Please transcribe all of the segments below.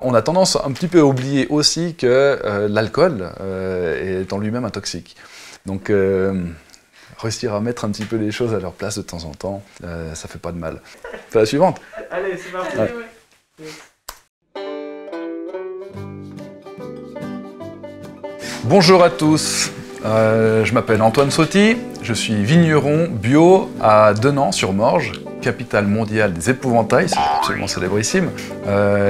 On a tendance un petit peu à oublier aussi que l'alcool est en lui-même un toxique. Donc réussir à mettre un petit peu les choses à leur place de temps en temps, ça fait pas de mal. Fais la suivante. Allez, c'est parti. Ouais. Bonjour à tous, je m'appelle Antoine Sauty, je suis vigneron bio à Denan-sur-Morge, capitale mondiale des épouvantails, c'est absolument célébrissime.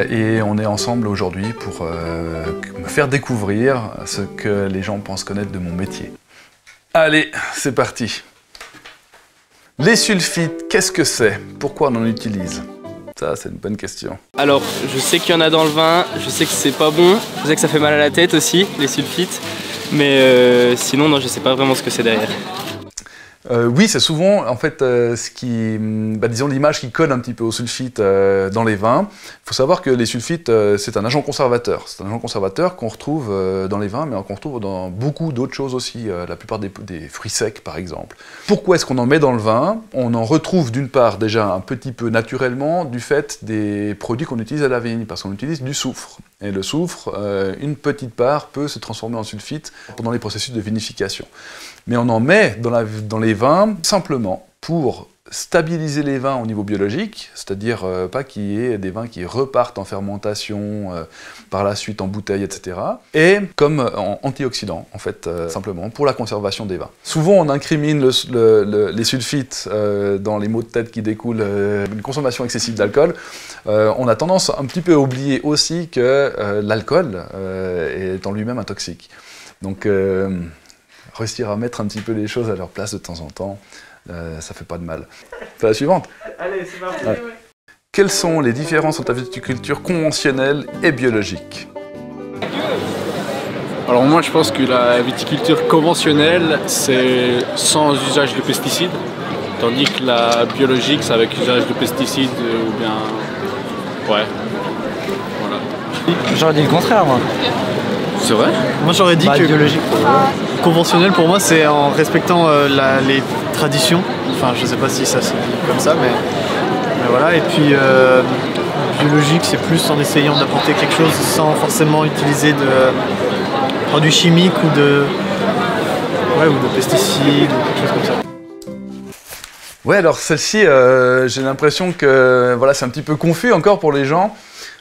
Et on est ensemble aujourd'hui pour me faire découvrir ce que les gens pensent connaître de mon métier. Allez, c'est parti. Les sulfites, qu'est-ce que c'est? Pourquoi on en utilise? Ça, c'est une bonne question. Alors, je sais qu'il y en a dans le vin, je sais que c'est pas bon, je sais que ça fait mal à la tête aussi, les sulfites, mais sinon, non, je sais pas vraiment ce que c'est derrière. Oui, c'est souvent en fait ce qui, disons l'image qui colle un petit peu aux sulfites dans les vins. Il faut savoir que les sulfites, c'est un agent conservateur. C'est un agent conservateur qu'on retrouve dans les vins, mais qu'on retrouve dans beaucoup d'autres choses aussi, la plupart des fruits secs par exemple. Pourquoi est-ce qu'on en met dans le vin? On en retrouve d'une part déjà un petit peu naturellement du fait des produits qu'on utilise à la vigne, parce qu'on utilise du soufre. Et le soufre, une petite part peut se transformer en sulfite pendant les processus de vinification. Mais on en met dans les vins simplement pour stabiliser les vins au niveau biologique, c'est-à-dire pas qu'il y ait des vins qui repartent en fermentation par la suite en bouteille, etc. Et comme antioxydant, en fait, simplement pour la conservation des vins. Souvent on incrimine les sulfites dans les maux de tête qui découlent d'une consommation excessive d'alcool. On a tendance un petit peu à oublier aussi que l'alcool est en lui-même un toxique. Donc réussir à mettre un petit peu les choses à leur place de temps en temps, ça fait pas de mal. Fais la suivante. Allez, c'est parti. Ouais. Quelles sont les différences entre la viticulture conventionnelle et biologique? Alors moi je pense que la viticulture conventionnelle c'est sans usage de pesticides, tandis que la biologique c'est avec usage de pesticides ou bien... Ouais, voilà. J'aurais dit le contraire moi. C'est vrai? Moi j'aurais dit que biologique. Conventionnel pour moi c'est en respectant les traditions. Enfin je sais pas si ça se dit comme ça mais voilà. Et puis biologique c'est plus en essayant d'apporter quelque chose sans forcément utiliser de produits chimiques ou de pesticides ou quelque chose comme ça. Ouais, alors celle-ci, j'ai l'impression que voilà, c'est un petit peu confus encore pour les gens.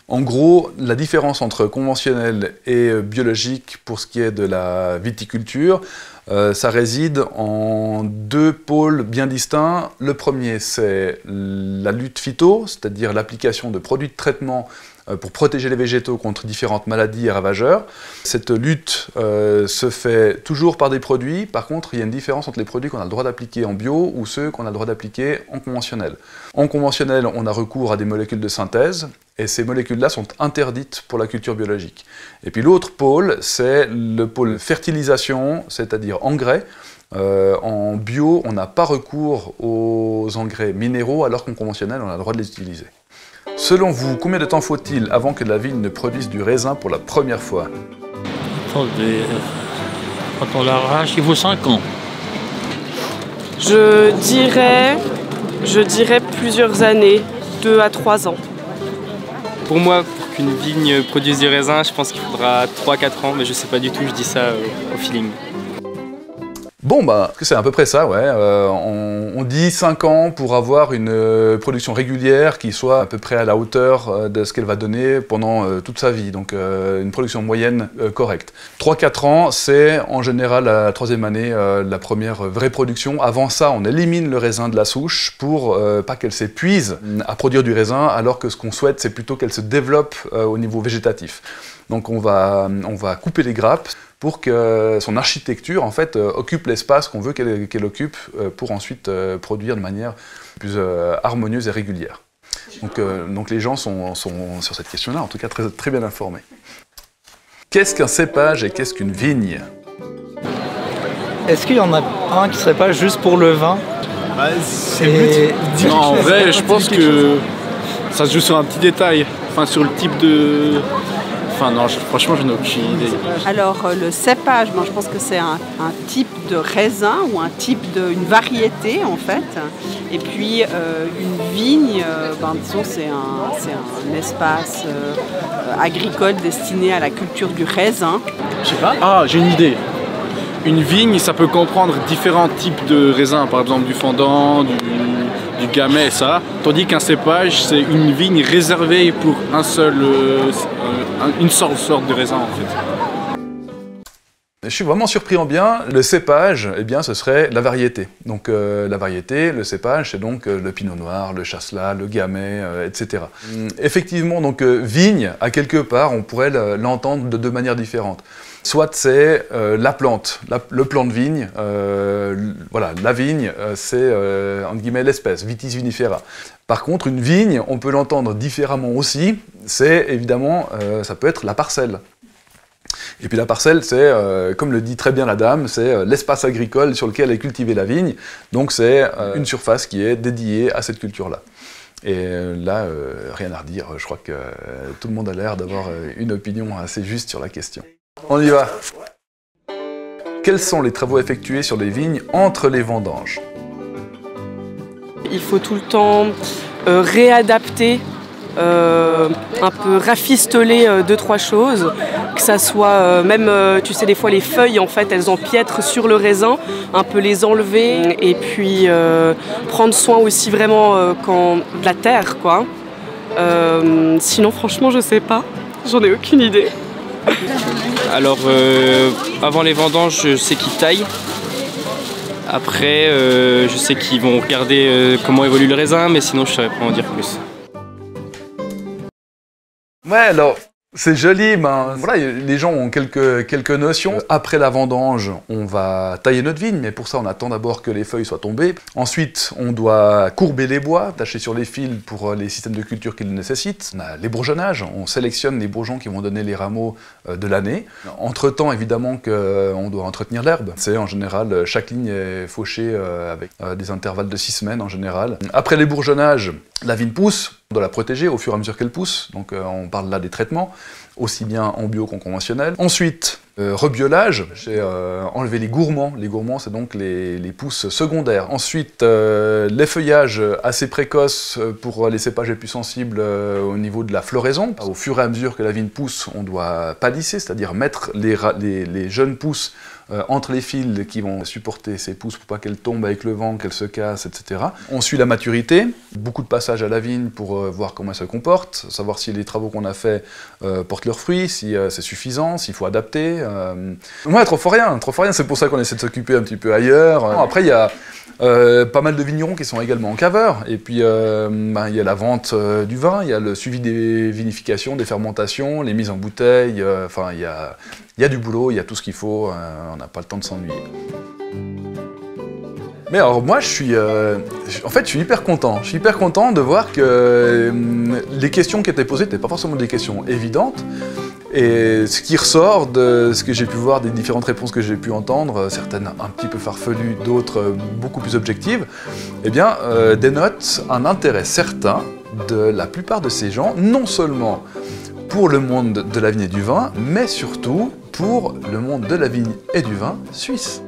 En gros, la différence entre conventionnel et biologique pour ce qui est de la viticulture, ça réside en deux pôles bien distincts. Le premier, c'est la lutte phyto, c'est-à-dire l'application de produits de traitement pour protéger les végétaux contre différentes maladies et ravageurs. Cette lutte se fait toujours par des produits. Par contre, il y a une différence entre les produits qu'on a le droit d'appliquer en bio ou ceux qu'on a le droit d'appliquer en conventionnel. En conventionnel, on a recours à des molécules de synthèse, et ces molécules-là sont interdites pour la culture biologique. Et puis l'autre pôle, c'est le pôle fertilisation, c'est-à-dire engrais. En bio, on n'a pas recours aux engrais minéraux, alors qu'en conventionnel, on a le droit de les utiliser. Selon vous, combien de temps faut-il avant que la vigne ne produise du raisin pour la première fois? Attendez, quand on l'arrache, il faut 5 ans. Je dirais plusieurs années, 2 à 3 ans. Pour moi, pour qu'une vigne produise du raisin, je pense qu'il faudra 3-4 ans, mais je sais pas du tout, je dis ça au feeling. Bon, c'est à peu près ça, ouais. On dit 5 ans pour avoir une production régulière qui soit à peu près à la hauteur de ce qu'elle va donner pendant toute sa vie, donc une production moyenne correcte. 3-4 ans, c'est en général la troisième année la première vraie production. Avant ça, on élimine le raisin de la souche pour pas qu'elle s'épuise à produire du raisin, alors que ce qu'on souhaite, c'est plutôt qu'elle se développe au niveau végétatif. Donc on va couper les grappes pour que son architecture en fait occupe l'espace qu'on veut qu'elle occupe pour ensuite produire de manière plus harmonieuse et régulière. Donc les gens sont sur cette question-là en tout cas très bien informés. Qu'est-ce qu'un cépage et qu'est-ce qu'une vigne? Est-ce qu'il y en a un qui serait pas juste pour le vin? Non, en vrai je pense que ça se joue sur un petit détail, enfin sur le type de Enfin non, franchement je n'ai aucune idée. Alors le cépage, je pense que c'est un type de raisin ou un type une variété en fait. Et puis une vigne, disons c'est un espace agricole destiné à la culture du raisin. Je sais pas. Ah, j'ai une idée. Une vigne, ça peut comprendre différents types de raisins, par exemple du fendant, du gamay, ça. Tandis qu'un cépage, c'est une vigne réservée pour une seule sorte de raisin en fait. Je suis vraiment surpris en bien. Le cépage, eh bien, ce serait la variété. Donc la variété, le cépage, c'est donc le pinot noir, le chasselas, le gamay, etc. Effectivement, donc vigne, à quelque part, on pourrait l'entendre de deux manières différentes. Soit c'est la plante, le plant de vigne, voilà, la vigne, c'est entre guillemets l'espèce, Vitis vinifera. Par contre, une vigne, on peut l'entendre différemment aussi, c'est évidemment, ça peut être la parcelle. Et puis la parcelle, c'est, comme le dit très bien la dame, c'est l'espace agricole sur lequel est cultivée la vigne, donc c'est une surface qui est dédiée à cette culture-là. Et là, rien à redire, je crois que tout le monde a l'air d'avoir une opinion assez juste sur la question. On y va. Quels sont les travaux effectués sur les vignes entre les vendanges? Il faut tout le temps réadapter, un peu rafistoler deux, trois choses, que ça soit même, tu sais, des fois les feuilles en fait elles empiètrent sur le raisin, un peu les enlever et puis prendre soin aussi vraiment de la terre quoi. Sinon franchement je sais pas, j'en ai aucune idée. Alors, avant les vendanges, je sais qu'ils taillent. Après, je sais qu'ils vont regarder comment évolue le raisin, mais sinon, je ne saurais pas en dire plus. Ouais, alors, c'est joli, ben voilà, les gens ont quelques notions. Après la vendange, on va tailler notre vigne, mais pour ça, on attend d'abord que les feuilles soient tombées. Ensuite, on doit courber les bois, tacher sur les fils pour les systèmes de culture qu'ils nécessitent. On a les bourgeonnages, on sélectionne les bourgeons qui vont donner les rameaux de l'année. Entre-temps, évidemment, qu'on doit entretenir l'herbe. C'est en général, chaque ligne est fauchée avec des intervalles de 6 semaines en général. Après les bourgeonnages, la vigne pousse. On doit la protéger au fur et à mesure qu'elle pousse, donc on parle là des traitements, aussi bien en bio qu'en conventionnel. Ensuite, rebiolage, c'est enlever les gourmands. Les gourmands, c'est donc les pousses secondaires. Ensuite, l'effeuillage assez précoce pour les cépages les plus sensibles au niveau de la floraison. Au fur et à mesure que la vigne pousse, on doit palisser, c'est-à-dire mettre les jeunes pousses entre les fils qui vont supporter ces pousses pour pas qu'elles tombent avec le vent, qu'elles se cassent, etc. On suit la maturité, beaucoup de passages à la vigne pour voir comment elle se comporte, savoir si les travaux qu'on a faits portent leurs fruits, si c'est suffisant, s'il faut adapter. Ouais, trop fort rien, c'est pour ça qu'on essaie de s'occuper un petit peu ailleurs. Après, il y a pas mal de vignerons qui sont également en caveur, et puis il y a la vente du vin, il y a le suivi des vinifications, des fermentations, les mises en bouteille, enfin il y a du boulot, il y a tout ce qu'il faut, on n'a pas le temps de s'ennuyer. Mais alors moi, je suis hyper content. Je suis hyper content de voir que les questions qui étaient posées n'étaient pas forcément des questions évidentes. Et ce qui ressort de ce que j'ai pu voir, des différentes réponses que j'ai pu entendre, certaines un petit peu farfelues, d'autres beaucoup plus objectives, eh bien, dénotent un intérêt certain de la plupart de ces gens, non seulement pour le monde de la vigne et du vin, mais surtout pour le monde de la vigne et du vin suisse.